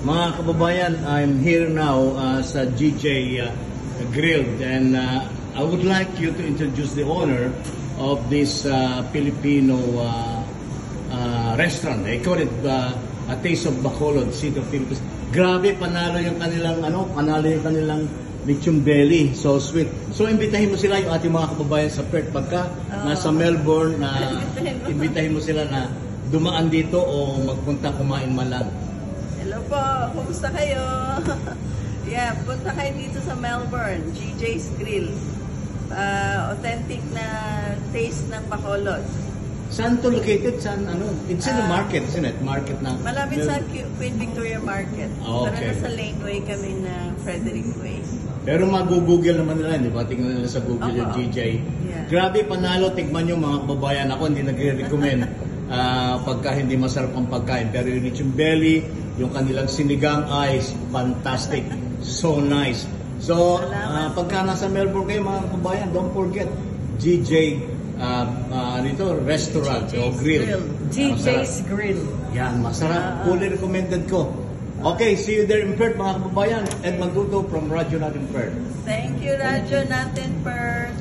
Mga kababayan, I'm here now sa GJ Grill, and I would like you to introduce the owner of this Filipino restaurant. They call it A Taste of Bacolod, City of Philippines. Grabe, panalo yung kanilang lechon belly. So sweet. So imbitahin mo sila, yung ating mga kababayan sa Perth. Pagka nasa Melbourne, imbitahin mo sila na dumaan dito o magpunta kumain man lang. Hello po, kumusta kayo? Yeah, punta kayo dito sa Melbourne, GJ's Grill. Authentic na taste ng Bacolod. Saan to located? Saan, It's in the market, isn't it? Market na. Malapit sa Queen Victoria Market. Okay. Pero nasa Laneway kami na Frederick Way. Pero mag-google naman nila, di ba? Tingnan nila sa Google yung GJ. Yeah. Grabe, panalo. Tignan nyo mga kababayan. Ako hindi nagre-recommend pagka hindi masarap ang pagkain. Pero yung lechon belly, yung kanilang sinigang ice, fantastic. So nice. So, pagka nasa Melbourne kayo mga kababayan, don't forget GJ restaurant o grill. GJ's Grill. Yan, masarap. Fully recommended ko. Okay, see you there in Perth mga kababayan. Ed Magduto from Radyo Natin Perth. Thank you, Radyo Natin Perth.